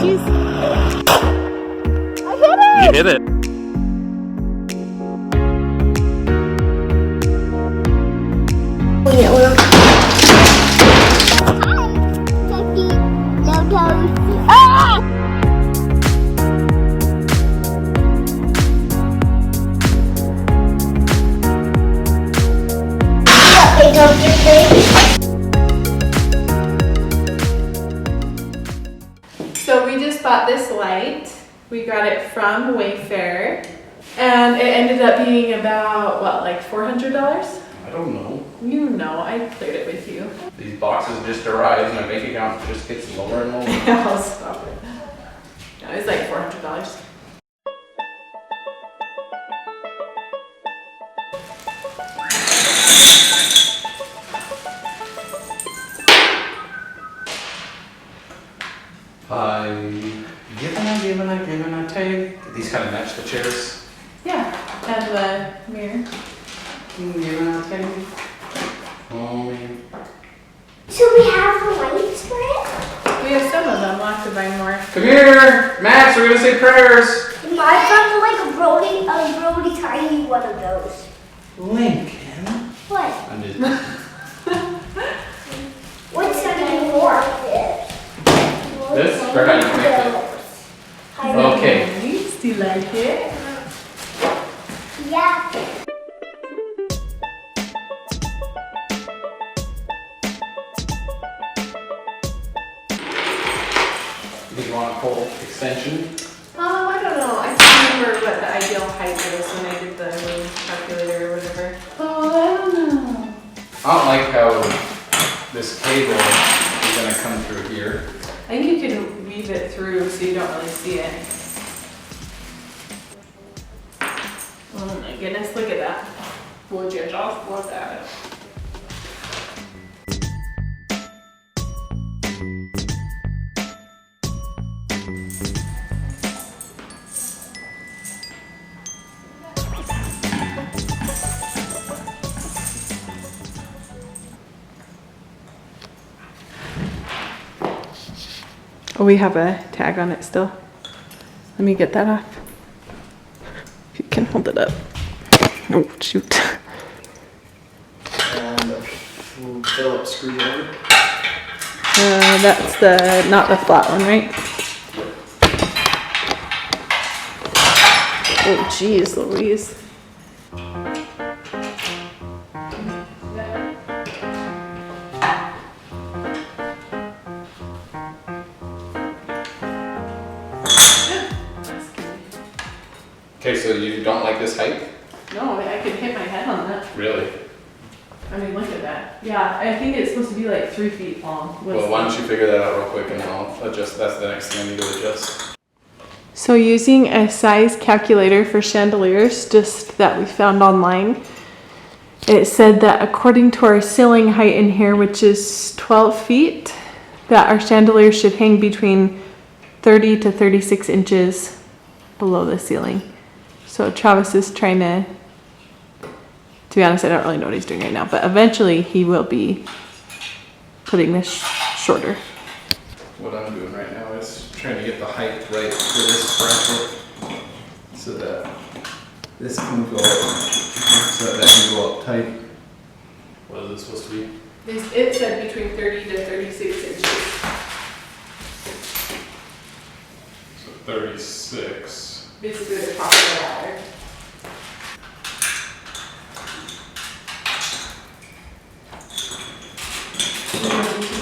you see it? I hit it! You hit it. So we just bought this light. We got it from Wayfair, and it ended up being about, what, like $400? I don't know. You know, I cleared it with you. These boxes just arrived and my bank account just gets lower and lower. I'll stop it. No, it was like $400. Given a take. These kind of match the chairs. Yeah, and the mirror. Given a take. Oh man. So we have the lights for it? We have some of them. We'll have to buy more. Come here, Max. We're gonna say prayers. I found like a really tiny one of those. Lincoln. What? I'm just. What's that for? This? Or how you connect it? Okay. Do you like it? Yeah. Do you want a full extension? I don't know. I can't remember what the ideal height was when I did the calculator or whatever. Oh, I don't know. I don't like how this cable is gonna come through here. I think you can weave it through so you don't really see it. Oh my goodness, look at that. Would you just look at it? Oh, we have a tag on it still. Let me get that off. If you can hold it up. Oh, shoot. And a Phillips screwdriver. That's the, not the flat one, right? Oh, geez, Louise. Okay, so you don't like this height? No, I could hit my head on that. Really? I mean, look at that. Yeah, I think it's supposed to be like 3 feet long. Well, why don't you figure that out real quick and I'll adjust. That's the next thing I need to adjust. So using a size calculator for chandeliers, just that we found online, it said that according to our ceiling height in here, which is 12 feet, that our chandelier should hang between 30 to 36 inches below the ceiling. So Travis is trying to be honest, I don't really know what he's doing right now, but eventually he will be putting this shorter. What I'm doing right now is trying to get the height right for this bracket so that this can go up, so that can go up tight. What is it supposed to be? It said between 30 to 36 inches. So 36. Basically the top of the ladder.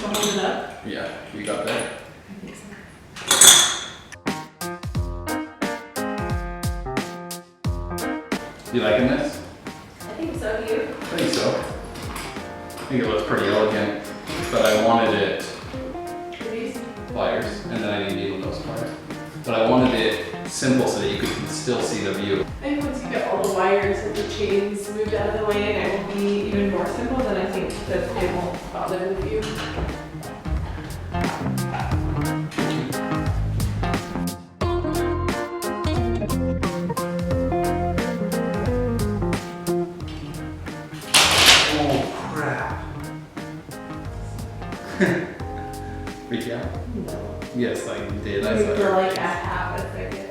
Hold it up. Yeah, you got that? I think so. You liking this? I think so, do you? I think so. I think it looks pretty elegant, but I wanted it pliers, and then I need needle nose pliers. But I wanted it simple so that you could still see the view. I think once you get all the wires and the chains moved out of the way and it will be even more simple, then I think that it won't bother the view. Oh crap. Freak you out? No. Yes, I did. I saw For her. like a half a second.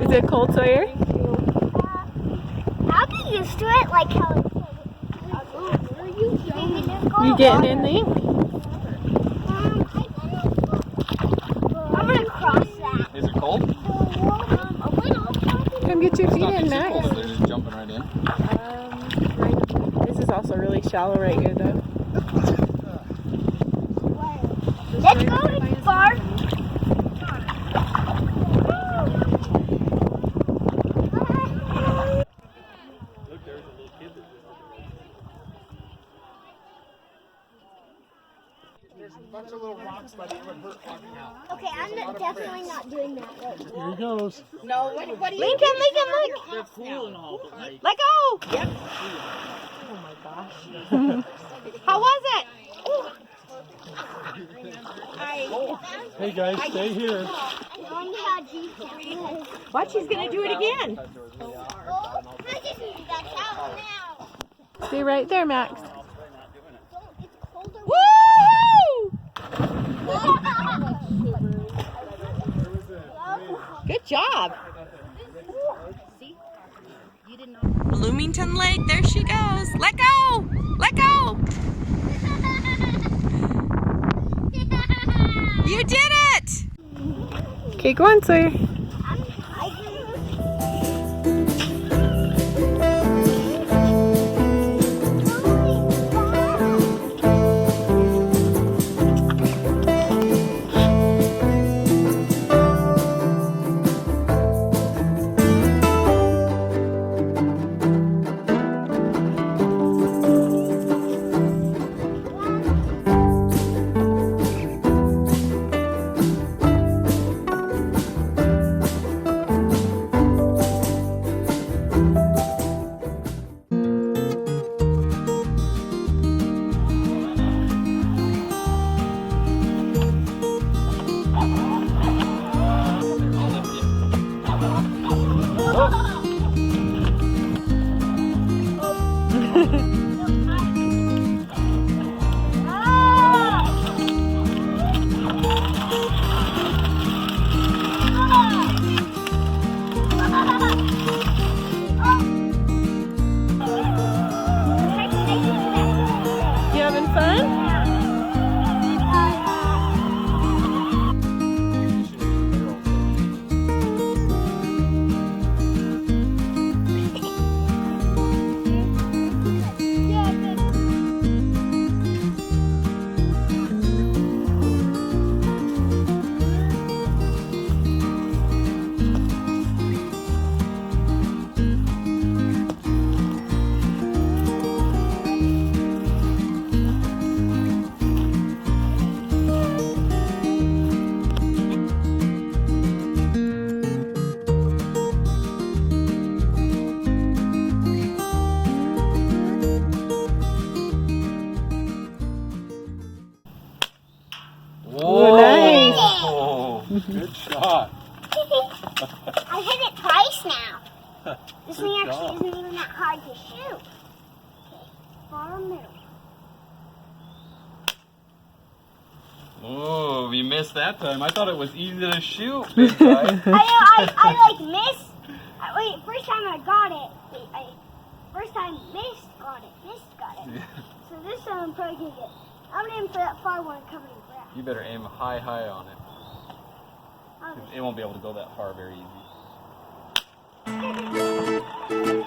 Is it cold, Sawyer? I'll get used to it, like how You getting in the ink? I'm gonna cross that. Is it cold? A little. Come get your feet Not in, too Max. cold, they're just jumping right in. This is also really shallow right here, though. Let's go far. Bunch of little rocks, buddy. It would hurt walking out. Okay, definitely not doing that. Here he goes. No, what are you Lincoln, look. They're cool and all, but like, Let go! Yep. oh my gosh. How was it? Hey guys, stay here. What? She's gonna do it again. Stay right there, Max. Woo! Good job. Bloomington Lake, there she goes. Let go! Let go! You did it! Okay, go on, Sawyer. You having fun? Whoa, nice. Oh, good shot. I hit it twice now. This thing Good actually job. isn't even that hard to shoot. Okay, bottom middle. Oh, you missed that time. I thought it was easy to shoot, big guy. I like missed. Wait, first time I got it. Wait, first time missed got it. Missed got it. So this time I'm probably gonna get. I'm aiming for that far one covered in grass. You better aim high on it. I'll 'Cause it won't be able to go that far very easy. just-